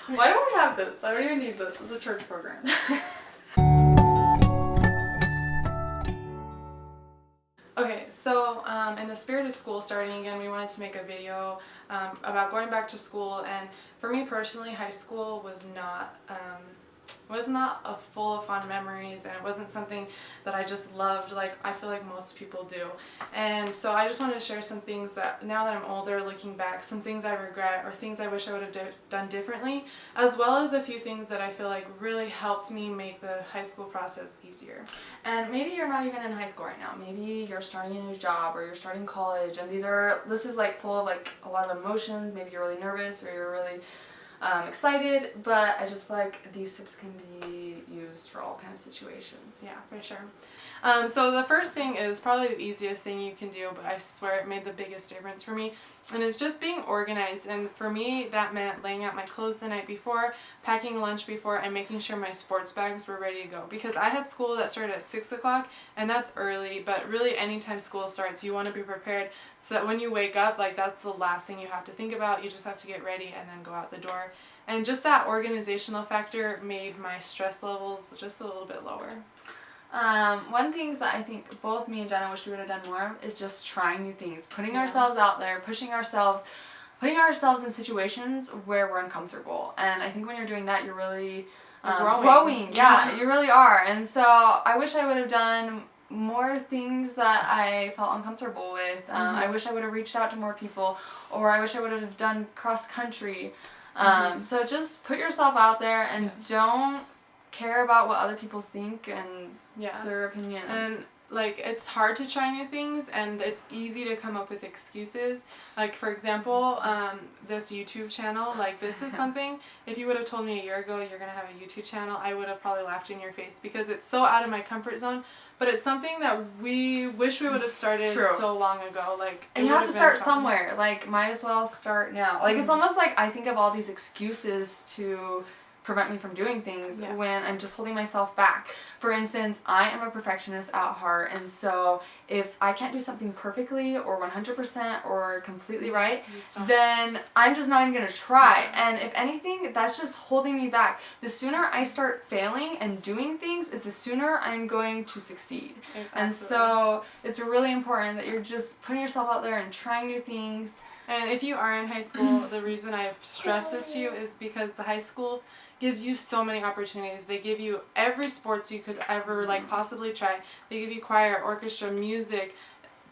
Why do I have this? I don't even need this. It's a church program. Okay, so in the spirit of school starting again, we wanted to make a video about going back to school. And for me personally, high school was not a full of fond memories, and it wasn't something that I just loved like I feel like most people do. And so I just wanted to share some things that now that I'm older, looking back, some things I regret or things I wish I would have done differently, as well as a few things that I feel like really helped me make the high school process easier. And maybe you're not even in high school right now. Maybe you're starting a new job or you're starting college, and this is like full of like a lot of emotions. Maybe you're really nervous or you're really excited, but I just feel like these tips can be used for all kinds of situations. Yeah, for sure. So the first thing is probably the easiest thing you can do, but I swear it made the biggest difference for me, and it's just being organized. And for me, that meant laying out my clothes the night before, packing lunch before, and making sure my sports bags were ready to go. Because I had school that started at 6 o'clock, and that's early, but really anytime school starts, you want to be prepared so that when you wake up, like that's the last thing you have to think about. You just have to get ready and then go out the door. And just that organizational factor made my stress levels just a little bit lower. One thing that I think both me and Jenna wish we would have done more of is just trying new things, putting ourselves out there, pushing ourselves, putting ourselves in situations where we're uncomfortable. And I think when you're doing that, you're really growing. Yeah, you really are. And so I wish I would have done more things that I felt uncomfortable with. I wish I would have reached out to more people, or I wish I would have done cross country. So just put yourself out there and don't care about what other people think and their opinions. And like it's hard to try new things, and it's easy to come up with excuses. Like for example, this YouTube channel, like this is something, if you would have told me a year ago you're gonna have a YouTube channel, I would have probably laughed in your face because it's so out of my comfort zone. But it's something that we wish we would have started so long ago. Like, and you have to start somewhere. Like, might as well start now. Like, it's almost like I think of all these excuses to prevent me from doing things when I'm just holding myself back. For instance, I am a perfectionist at heart, and so if I can't do something perfectly or 100% or completely right, then I'm just not even going to try. And if anything, that's just holding me back. The sooner I start failing and doing things is the sooner I'm going to succeed. And so it's really important that you're just putting yourself out there and trying new things. And if you are in high school, the reason I stress this to you is because the high school gives you so many opportunities. They give you every sports you could ever like possibly try. They give you choir, orchestra, music,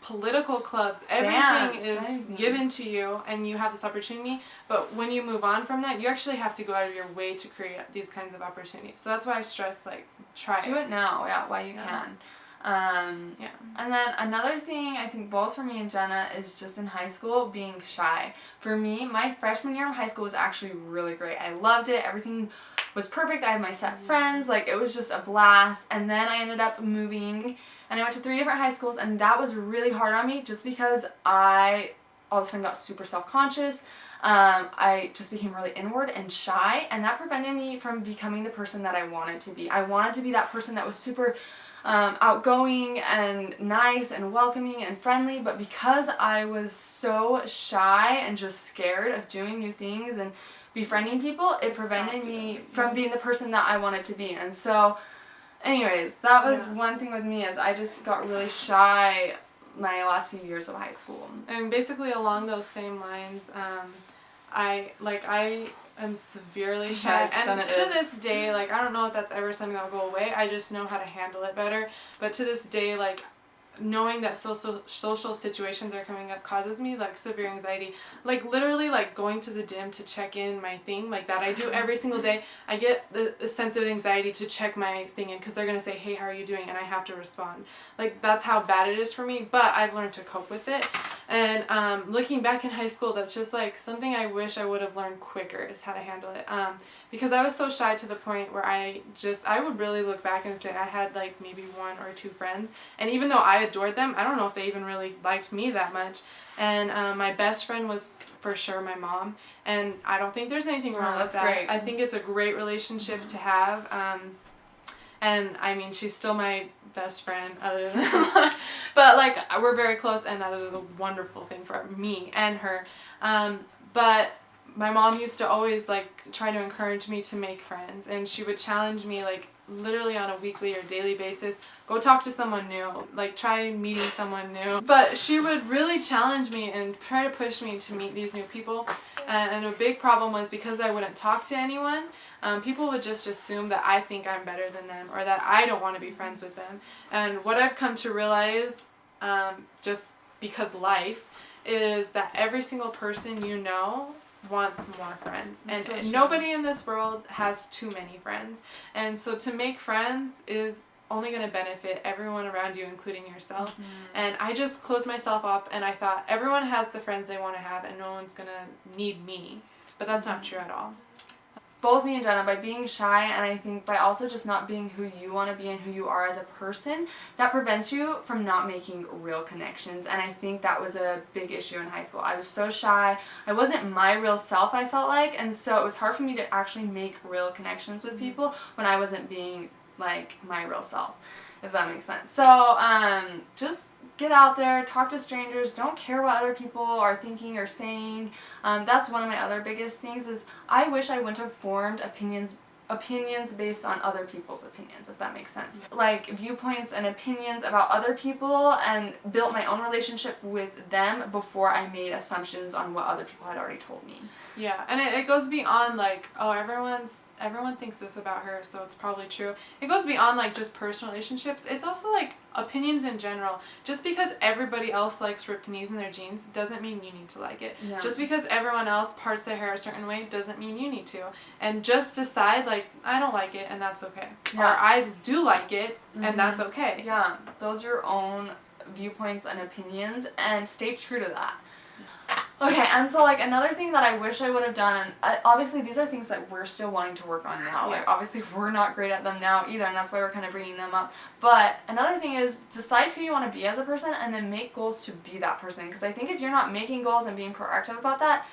political clubs. Everything is given to you, and you have this opportunity. But when you move on from that, you actually have to go out of your way to create these kinds of opportunities. So that's why I stress like try it. Do it now, while you can. And then another thing I think both for me and Jenna is just in high school being shy. For me, my freshman year of high school was actually really great. I loved it. Everything was perfect. I had my set friends. Like, it was just a blast. And then I ended up moving, and I went to 3 different high schools, and that was really hard on me just because I all of a sudden got super self-conscious. I just became really inward and shy, and that prevented me from becoming the person that I wanted to be. I wanted to be that person that was super outgoing and nice and welcoming and friendly, but because I was so shy and just scared of doing new things and befriending people, it prevented me from being the person that I wanted to be. And so anyways, that was one thing with me, is I just got really shy my last few years of high school. And basically along those same lines, I am severely shy, and to this day, like, I don't know if that's ever something that'll go away. I just know how to handle it better. But to this day, like, knowing that social situations are coming up causes me like severe anxiety. Like literally, like going to the gym to check in my thing, like that I do every single day. I get the sense of anxiety to check my thing in because they're gonna say, "Hey, how are you doing?" and I have to respond. Like, that's how bad it is for me. But I've learned to cope with it. And looking back in high school, that's just like something I wish I would have learned quicker, is how to handle it. Because I was so shy to the point where I would really look back and say I had like maybe 1 or 2 friends, and even though I adored them, I don't know if they even really liked me that much. And my best friend was for sure my mom, and I don't think there's anything wrong with that. Great. I think it's a great relationship to have. And I mean, she's still my best friend other than that. But like, we're very close, and that is a wonderful thing for me and her. But my mom used to always like try to encourage me to make friends, and she would challenge me like literally on a weekly or daily basis, go talk to someone new, like try meeting someone new. But she would really challenge me and try to push me to meet these new people, and a big problem was because I wouldn't talk to anyone, people would just assume that I think I'm better than them or that I don't want to be friends with them. And what I've come to realize, just because life, is that every single person you know wants more friends, and so nobody in this world has too many friends, and so to make friends is only going to benefit everyone around you, including yourself. And I just closed myself up, and I thought everyone has the friends they want to have and no one's going to need me, but that's not true at all. Both me and Jenna, by being shy, and I think by also just not being who you want to be and who you are as a person, that prevents you from not making real connections. And I think that was a big issue in high school. I was so shy. I wasn't my real self, I felt like, and so it was hard for me to actually make real connections with people when I wasn't being like my real self, if that makes sense. So just get out there, talk to strangers, don't care what other people are thinking or saying. That's one of my other biggest things is I wish I wouldn't have formed opinions based on other people's opinions, if that makes sense. Like viewpoints and opinions about other people, and built my own relationship with them before I made assumptions on what other people had already told me. Yeah, and it goes beyond like, oh, everyone thinks this about her, so it's probably true. It goes beyond like just personal relationships. It's also like opinions in general. Just because everybody else likes ripped knees in their jeans doesn't mean you need to like it. Yeah. Just because everyone else parts their hair a certain way doesn't mean you need to. And just decide like, I don't like it and that's okay. Yeah. Or I do like it and that's okay. Yeah, build your own viewpoints and opinions and stay true to that. Okay, and so like another thing that I wish I would have done, and obviously these are things that we're still wanting to work on now, like obviously we're not great at them now either, and that's why we're kind of bringing them up, but another thing is decide who you want to be as a person and then make goals to be that person, because I think if you're not making goals and being proactive about that,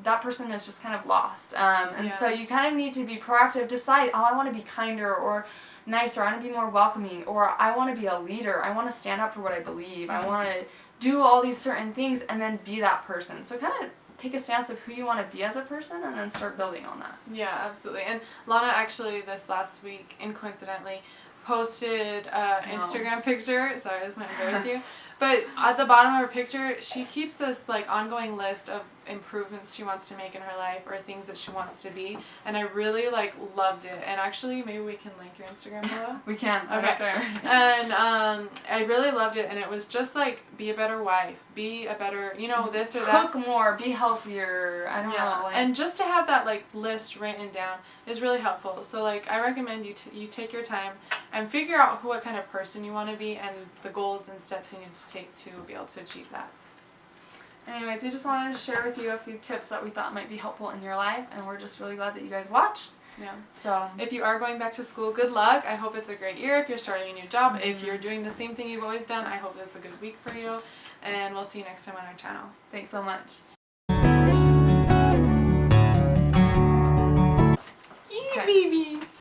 that person is just kind of lost, and so you kind of need to be proactive, decide, oh, I want to be kinder or nicer, I want to be more welcoming, or I want to be a leader, I want to stand up for what I believe, I want to do all these certain things and then be that person. So kind of take a stance of who you want to be as a person and then start building on that. Yeah, absolutely. And Lana actually this last week, coincidentally, posted an Instagram picture. Sorry, this might embarrass you. But at the bottom of her picture, she keeps this like ongoing list of improvements she wants to make in her life or things that she wants to be, and I really like loved it. And actually, maybe we can link your Instagram below. We can. Okay. And I really loved it, and it was just like be a better wife, be a better, this or that. Cook more, be healthier. I don't know. Like, and just to have that like list written down is really helpful. So like I recommend you take your time and figure out what kind of person you want to be and the goals and steps you need to take to be able to achieve that. Anyways, we just wanted to share with you a few tips that we thought might be helpful in your life, and we're just really glad that you guys watched. Yeah. So if you are going back to school, good luck. I hope it's a great year. If you're starting a new job, if you're doing the same thing you've always done, I hope it's a good week for you. And we'll see you next time on our channel. Thanks so much. Yee, baby.